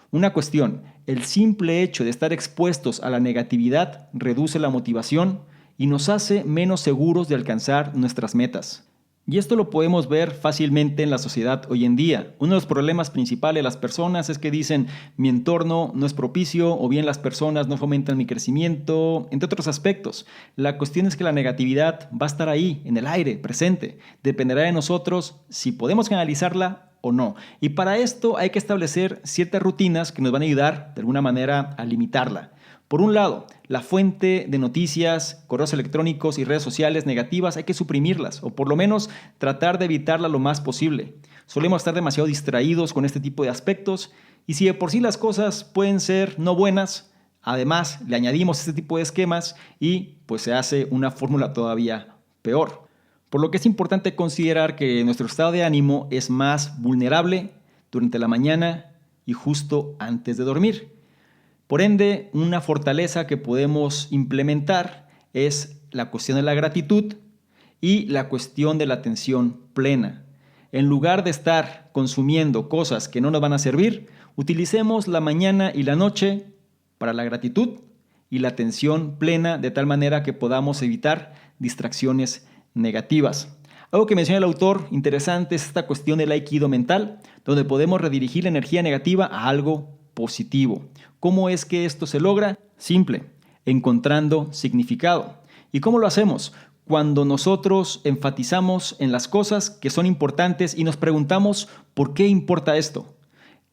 [SPEAKER 1] Una cuestión: el simple hecho de estar expuestos a la negatividad reduce la motivación y nos hace menos seguros de alcanzar nuestras metas. Y esto lo podemos ver fácilmente en la sociedad hoy en día. Uno de los problemas principales de las personas es que dicen: mi entorno no es propicio, o bien las personas no fomentan mi crecimiento, entre otros aspectos. La cuestión es que la negatividad va a estar ahí, en el aire, presente. Dependerá de nosotros si podemos canalizarla o no. Y para esto hay que establecer ciertas rutinas que nos van a ayudar de alguna manera a limitarla. Por un lado, la fuente de noticias, correos electrónicos y redes sociales negativas hay que suprimirlas, o por lo menos tratar de evitarla lo más posible. Solemos estar demasiado distraídos con este tipo de aspectos, y si de por sí las cosas pueden ser no buenas, además le añadimos este tipo de esquemas y pues se hace una fórmula todavía peor. Por lo que es importante considerar que nuestro estado de ánimo es más vulnerable durante la mañana y justo antes de dormir. Por ende, una fortaleza que podemos implementar es la cuestión de la gratitud y la cuestión de la atención plena. En lugar de estar consumiendo cosas que no nos van a servir, utilicemos la mañana y la noche para la gratitud y la atención plena de tal manera que podamos evitar distracciones negativas. Algo que menciona el autor interesante es esta cuestión del aikido mental, donde podemos redirigir la energía negativa a algo positivo. ¿Cómo es que esto se logra? Simple, encontrando significado. ¿Y cómo lo hacemos? Cuando nosotros enfatizamos en las cosas que son importantes y nos preguntamos ¿por qué importa esto?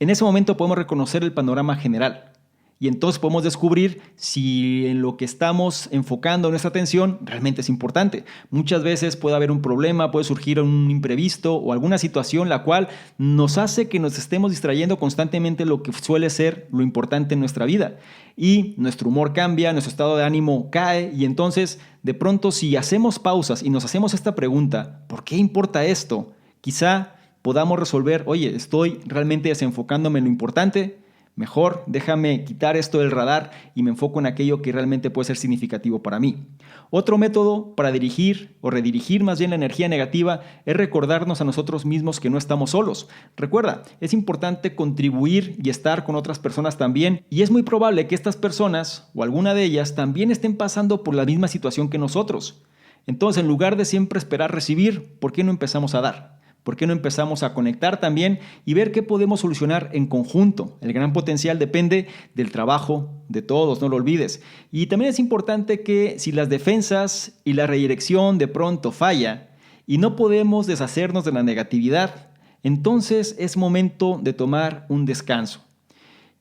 [SPEAKER 1] En ese momento podemos reconocer el panorama general. Y entonces podemos descubrir si en lo que estamos enfocando nuestra atención realmente es importante. Muchas veces puede haber un problema, puede surgir un imprevisto o alguna situación la cual nos hace que nos estemos distrayendo constantemente lo que suele ser lo importante en nuestra vida. Y nuestro humor cambia, nuestro estado de ánimo cae y entonces de pronto si hacemos pausas y nos hacemos esta pregunta, ¿por qué importa esto? Quizá podamos resolver, oye, ¿estoy realmente desenfocándome en lo importante? Mejor déjame quitar esto del radar y me enfoco en aquello que realmente puede ser significativo para mí. Otro método para dirigir o redirigir más bien la energía negativa es recordarnos a nosotros mismos que no estamos solos. Recuerda, es importante contribuir y estar con otras personas también y es muy probable que estas personas o alguna de ellas también estén pasando por la misma situación que nosotros. Entonces, en lugar de siempre esperar recibir, ¿por qué no empezamos a dar? ¿Por qué no empezamos a conectar también y ver qué podemos solucionar en conjunto? El gran potencial depende del trabajo de todos, no lo olvides. Y también es importante que si las defensas y la redirección de pronto falla y no podemos deshacernos de la negatividad, entonces es momento de tomar un descanso.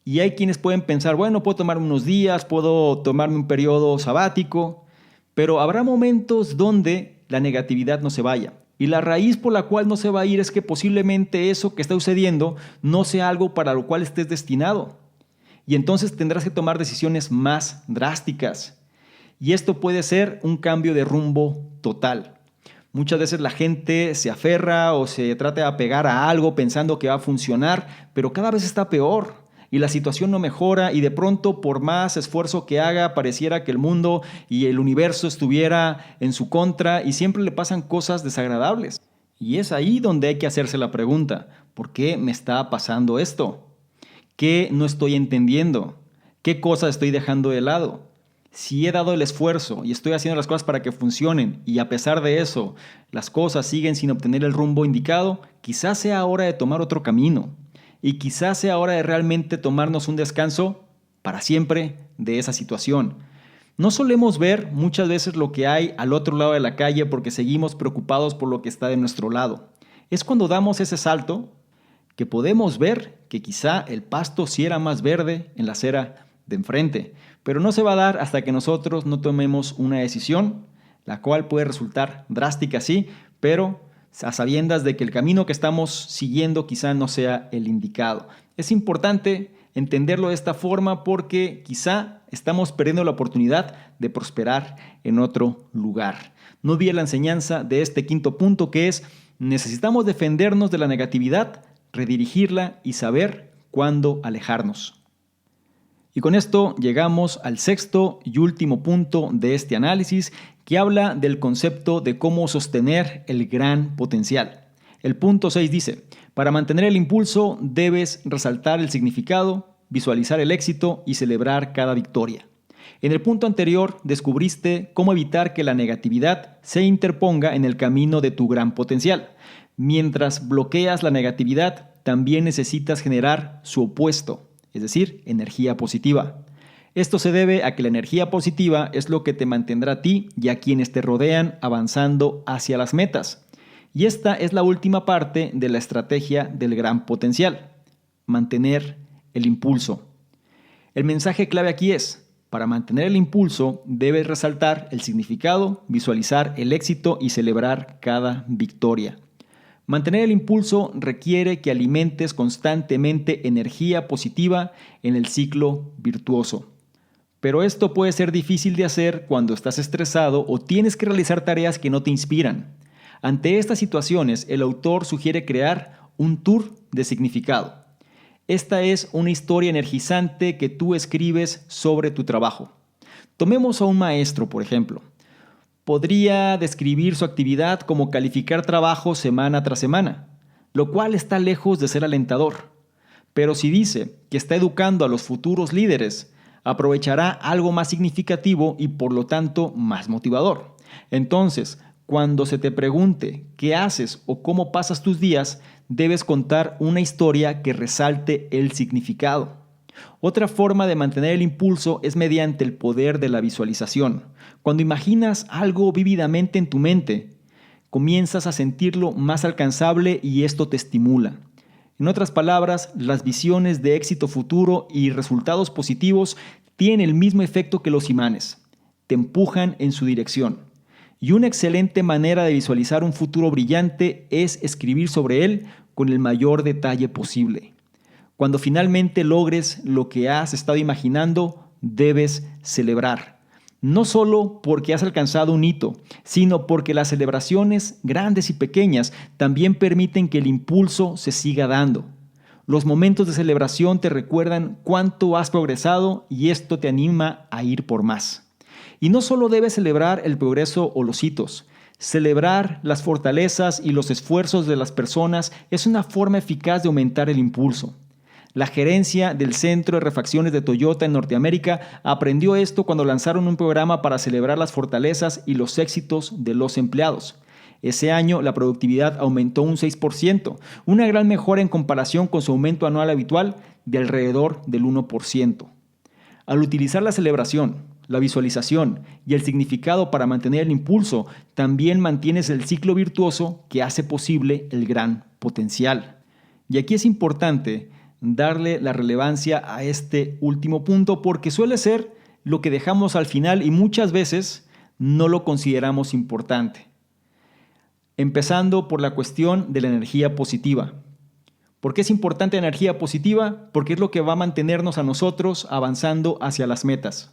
[SPEAKER 1] Y hay quienes pueden pensar, bueno, puedo tomar unos días, puedo tomarme un periodo sabático, pero habrá momentos donde la negatividad no se vaya. Y la raíz por la cual no se va a ir es que posiblemente eso que está sucediendo no sea algo para lo cual estés destinado. Y entonces tendrás que tomar decisiones más drásticas. Y esto puede ser un cambio de rumbo total. Muchas veces la gente se aferra o se trata de apegar a algo pensando que va a funcionar, pero cada vez está peor. Y la situación no mejora y de pronto por más esfuerzo que haga pareciera que el mundo y el universo estuviera en su contra y siempre le pasan cosas desagradables. Y es ahí donde hay que hacerse la pregunta, ¿por qué me está pasando esto? ¿Qué no estoy entendiendo? ¿Qué cosas estoy dejando de lado? Si he dado el esfuerzo y estoy haciendo las cosas para que funcionen y a pesar de eso las cosas siguen sin obtener el rumbo indicado, quizás sea hora de tomar otro camino. Y quizás sea hora de realmente tomarnos un descanso para siempre de esa situación. No solemos ver muchas veces lo que hay al otro lado de la calle porque seguimos preocupados por lo que está de nuestro lado. Es cuando damos ese salto que podemos ver que quizá el pasto sí era más verde en la acera de enfrente, pero no se va a dar hasta que nosotros no tomemos una decisión, la cual puede resultar drástica, sí, pero a sabiendas de que el camino que estamos siguiendo quizá no sea el indicado. Es importante entenderlo de esta forma porque quizá estamos perdiendo la oportunidad de prosperar en otro lugar. No olvides la enseñanza de este quinto punto que es necesitamos defendernos de la negatividad, redirigirla y saber cuándo alejarnos. Y con esto llegamos al sexto y último punto de este análisis que habla del concepto de cómo sostener el gran potencial. El punto 6 dice, para mantener el impulso debes resaltar el significado, visualizar el éxito y celebrar cada victoria. En el punto anterior descubriste cómo evitar que la negatividad se interponga en el camino de tu gran potencial. Mientras bloqueas la negatividad, también necesitas generar su opuesto, es decir, energía positiva. Esto se debe a que la energía positiva es lo que te mantendrá a ti y a quienes te rodean avanzando hacia las metas. Y esta es la última parte de la estrategia del gran potencial, mantener el impulso. El mensaje clave aquí es, para mantener el impulso debes resaltar el significado, visualizar el éxito y celebrar cada victoria. Mantener el impulso requiere que alimentes constantemente energía positiva en el ciclo virtuoso. Pero esto puede ser difícil de hacer cuando estás estresado o tienes que realizar tareas que no te inspiran. Ante estas situaciones, el autor sugiere crear un tour de significado. Esta es una historia energizante que tú escribes sobre tu trabajo. Tomemos a un maestro, por ejemplo. Podría describir su actividad como calificar trabajo semana tras semana, lo cual está lejos de ser alentador. Pero si dice que está educando a los futuros líderes, aprovechará algo más significativo y por lo tanto más motivador. Entonces, cuando se te pregunte qué haces o cómo pasas tus días, debes contar una historia que resalte el significado. Otra forma de mantener el impulso es mediante el poder de la visualización. Cuando imaginas algo vívidamente en tu mente, comienzas a sentirlo más alcanzable y esto te estimula. En otras palabras, las visiones de éxito futuro y resultados positivos tienen el mismo efecto que los imanes. Te empujan en su dirección. Y una excelente manera de visualizar un futuro brillante es escribir sobre él con el mayor detalle posible. Cuando finalmente logres lo que has estado imaginando, debes celebrar. No solo porque has alcanzado un hito, sino porque las celebraciones, grandes y pequeñas, también permiten que el impulso se siga dando. Los momentos de celebración te recuerdan cuánto has progresado y esto te anima a ir por más. Y no solo debes celebrar el progreso o los hitos. Celebrar las fortalezas y los esfuerzos de las personas es una forma eficaz de aumentar el impulso. La gerencia del Centro de Refacciones de Toyota en Norteamérica aprendió esto cuando lanzaron un programa para celebrar las fortalezas y los éxitos de los empleados. Ese año la productividad aumentó un 6%, una gran mejora en comparación con su aumento anual habitual de alrededor del 1%. Al utilizar la celebración, la visualización y el significado para mantener el impulso, también mantienes el ciclo virtuoso que hace posible el gran potencial. Y aquí es importante darle la relevancia a este último punto porque suele ser lo que dejamos al final y muchas veces no lo consideramos importante. Empezando por la cuestión de la energía positiva. ¿Por qué es importante la energía positiva? Porque es lo que va a mantenernos a nosotros avanzando hacia las metas.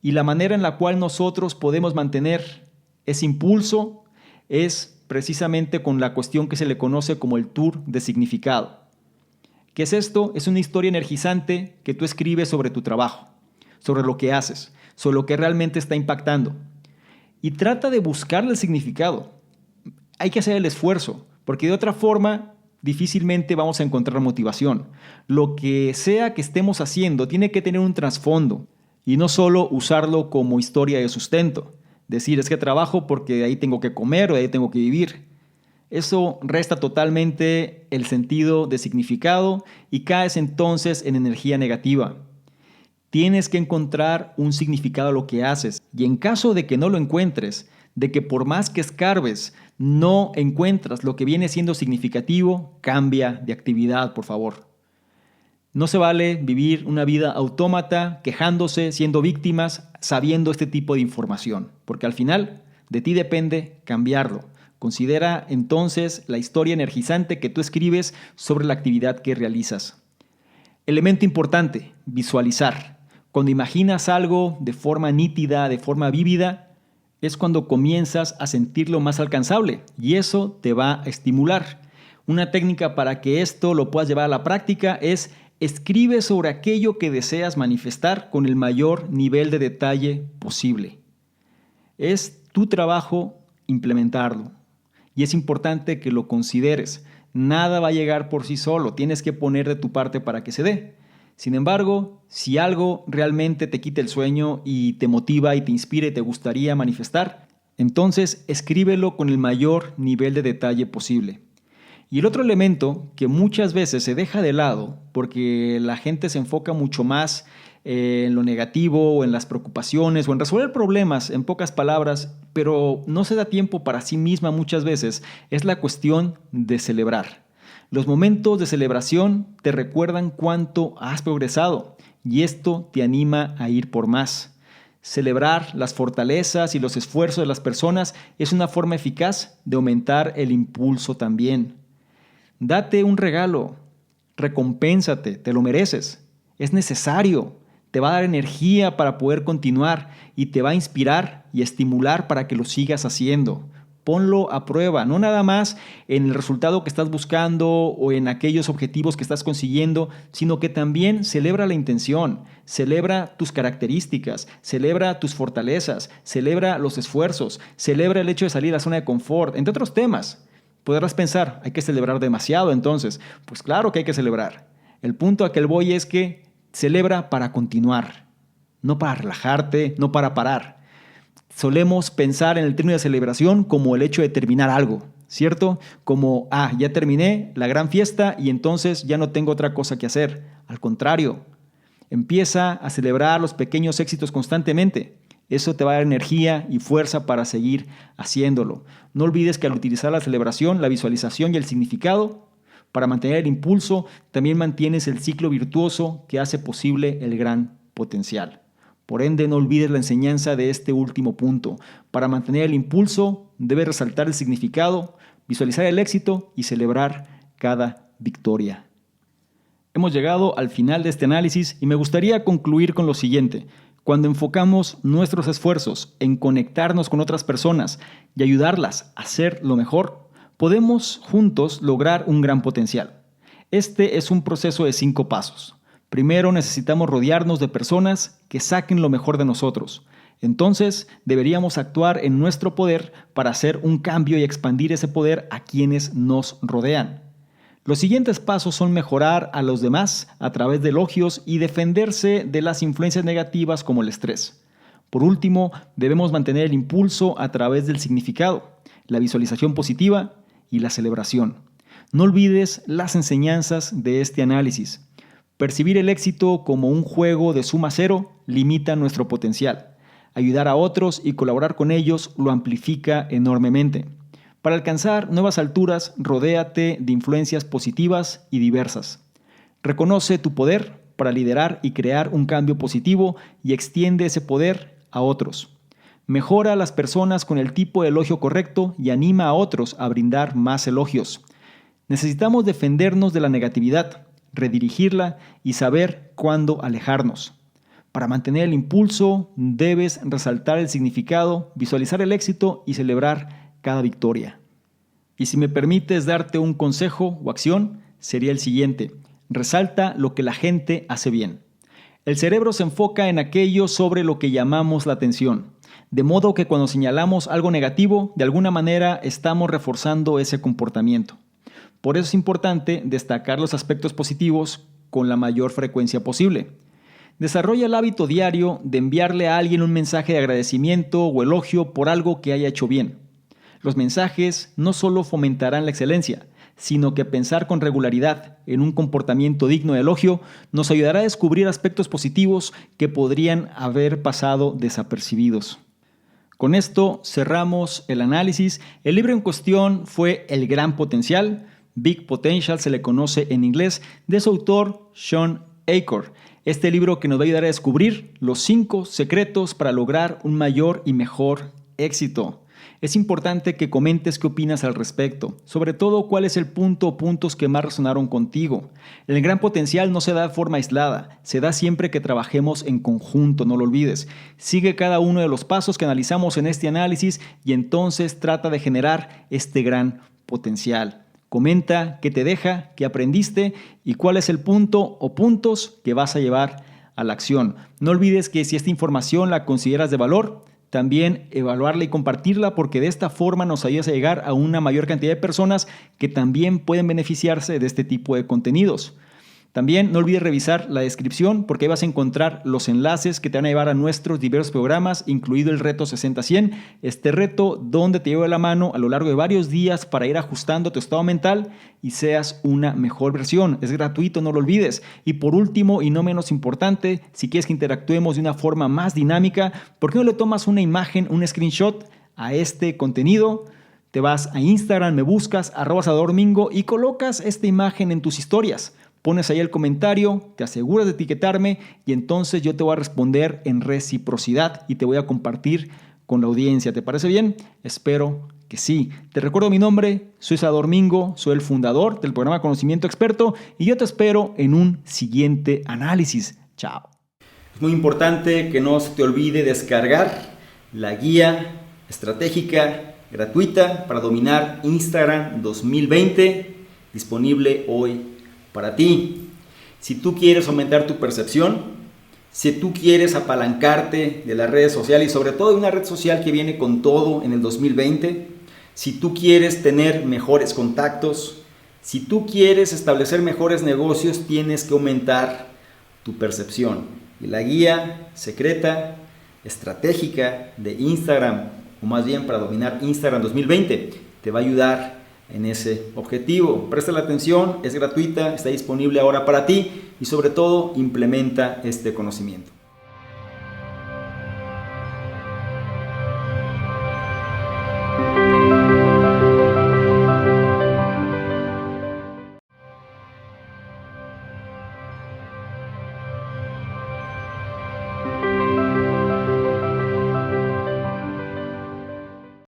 [SPEAKER 1] Y la manera en la cual nosotros podemos mantener ese impulso es precisamente con la cuestión que se le conoce como el tour de significado. ¿Qué es esto? Es una historia energizante que tú escribes sobre tu trabajo, sobre lo que haces, sobre lo que realmente está impactando. Y trata de buscarle el significado. Hay que hacer el esfuerzo, porque de otra forma difícilmente vamos a encontrar motivación. Lo que sea que estemos haciendo tiene que tener un trasfondo y no solo usarlo como historia de sustento. Decir, es que trabajo porque de ahí tengo que comer o de ahí tengo que vivir. Eso resta totalmente el sentido de significado y caes entonces en energía negativa. Tienes que encontrar un significado a lo que haces y en caso de que no lo encuentres, de que por más que escarbes no encuentras lo que viene siendo significativo, cambia de actividad, por favor. No se vale vivir una vida autómata, quejándose, siendo víctimas, sabiendo este tipo de información, porque al final de ti depende cambiarlo. Considera entonces la historia energizante que tú escribes sobre la actividad que realizas. Elemento importante, visualizar. Cuando imaginas algo de forma nítida, de forma vívida, es cuando comienzas a sentirlo más alcanzable y eso te va a estimular. Una técnica para que esto lo puedas llevar a la práctica es escribe sobre aquello que deseas manifestar con el mayor nivel de detalle posible. Es tu trabajo implementarlo y es importante que lo consideres. Nada va a llegar por sí solo, tienes que poner de tu parte para que se dé. Sin embargo, si algo realmente te quita el sueño y te motiva y te inspira y te gustaría manifestar, entonces escríbelo con el mayor nivel de detalle posible. Y el otro elemento que muchas veces se deja de lado porque la gente se enfoca mucho más en lo negativo o en las preocupaciones o en resolver problemas, en pocas palabras, pero no se da tiempo para sí misma muchas veces, es la cuestión de celebrar. Los momentos de celebración te recuerdan cuánto has progresado y esto te anima a ir por más. Celebrar las fortalezas y los esfuerzos de las personas es una forma eficaz de aumentar el impulso también. Date un regalo, recompénsate, te lo mereces, es necesario, te va a dar energía para poder continuar y te va a inspirar y estimular para que lo sigas haciendo. Ponlo a prueba, no nada más en el resultado que estás buscando o en aquellos objetivos que estás consiguiendo, sino que también celebra la intención, celebra tus características, celebra tus fortalezas, celebra los esfuerzos, celebra el hecho de salir a la zona de confort, entre otros temas. Podrás pensar, hay que celebrar demasiado entonces. Pues claro que hay que celebrar. El punto a que voy es que celebra para continuar, no para relajarte, no para parar. Solemos pensar en el término de celebración como el hecho de terminar algo, ¿cierto? Como, ya terminé la gran fiesta y entonces ya no tengo otra cosa que hacer. Al contrario, empieza a celebrar los pequeños éxitos constantemente. Eso te va a dar energía y fuerza para seguir haciéndolo. No olvides que al utilizar la celebración, la visualización y el significado, para mantener el impulso, también mantienes el ciclo virtuoso que hace posible el gran potencial. Por ende, no olvides la enseñanza de este último punto. Para mantener el impulso, debes resaltar el significado, visualizar el éxito y celebrar cada victoria. Hemos llegado al final de este análisis y me gustaría concluir con lo siguiente. Cuando enfocamos nuestros esfuerzos en conectarnos con otras personas y ayudarlas a ser lo mejor, podemos juntos lograr un gran potencial. Este es un proceso de 5 pasos. Primero necesitamos rodearnos de personas que saquen lo mejor de nosotros. Entonces deberíamos actuar en nuestro poder para hacer un cambio y expandir ese poder a quienes nos rodean. Los siguientes pasos son mejorar a los demás a través de elogios y defenderse de las influencias negativas como el estrés. Por último, debemos mantener el impulso a través del significado, la visualización positiva y la celebración. No olvides las enseñanzas de este análisis. Percibir el éxito como un juego de suma cero limita nuestro potencial. Ayudar a otros y colaborar con ellos lo amplifica enormemente. Para alcanzar nuevas alturas, rodéate de influencias positivas y diversas. Reconoce tu poder para liderar y crear un cambio positivo y extiende ese poder a otros. Mejora a las personas con el tipo de elogio correcto y anima a otros a brindar más elogios. Necesitamos defendernos de la negatividad, redirigirla y saber cuándo alejarnos. Para mantener el impulso, debes resaltar el significado, visualizar el éxito y celebrar cada victoria. Y si me permites darte un consejo o acción, sería el siguiente. Resalta lo que la gente hace bien. El cerebro se enfoca en aquello sobre lo que llamamos la atención. De modo que cuando señalamos algo negativo, de alguna manera estamos reforzando ese comportamiento. Por eso es importante destacar los aspectos positivos con la mayor frecuencia posible. Desarrolla el hábito diario de enviarle a alguien un mensaje de agradecimiento o elogio por algo que haya hecho bien. Los mensajes no solo fomentarán la excelencia, sino que pensar con regularidad en un comportamiento digno de elogio nos ayudará a descubrir aspectos positivos que podrían haber pasado desapercibidos. Con esto cerramos el análisis. El libro en cuestión fue El Gran Potencial, Big Potential se le conoce en inglés, de su autor Shawn Achor. Este libro que nos va a ayudar a descubrir los 5 secretos para lograr un mayor y mejor éxito. Es importante que comentes qué opinas al respecto, sobre todo cuál es el punto o puntos que más resonaron contigo. El gran potencial no se da de forma aislada, se da siempre que trabajemos en conjunto, no lo olvides. Sigue cada uno de los pasos que analizamos en este análisis y entonces trata de generar este gran potencial. Comenta qué te deja, qué aprendiste y cuál es el punto o puntos que vas a llevar a la acción. No olvides que si esta información la consideras de valor, también evaluarla y compartirla porque de esta forma nos ayudas a llegar a una mayor cantidad de personas que también pueden beneficiarse de este tipo de contenidos. También no olvides revisar la descripción porque ahí vas a encontrar los enlaces que te van a llevar a nuestros diversos programas, incluido el reto 60-100. Este reto donde te llevo de la mano a lo largo de varios días para ir ajustando tu estado mental y seas una mejor versión. Es gratuito, no lo olvides. Y por último y no menos importante, si quieres que interactuemos de una forma más dinámica, ¿por qué no le tomas una imagen, un screenshot a este contenido? Te vas a Instagram, me buscas, @salvadormingo y colocas esta imagen en tus historias. Pones ahí el comentario, te aseguras de etiquetarme y entonces yo te voy a responder en reciprocidad y te voy a compartir con la audiencia. ¿Te parece bien? Espero que sí. Te recuerdo mi nombre, soy Salvador Mingo, soy el fundador del programa Conocimiento Experto y yo te espero en un siguiente análisis. Chao. Es muy importante que no se te olvide descargar la guía estratégica gratuita para dominar Instagram 2020, disponible hoy para ti. Si tú quieres aumentar tu percepción, si tú quieres apalancarte de las redes sociales y sobre todo de una red social que viene con todo en el 2020, si tú quieres tener mejores contactos, si tú quieres establecer mejores negocios, tienes que aumentar tu percepción. Y la guía secreta, estratégica de Instagram, o más bien para dominar Instagram 2020, te va a ayudar en ese objetivo. Presta la atención, es gratuita, está disponible ahora para ti y sobre todo implementa este conocimiento.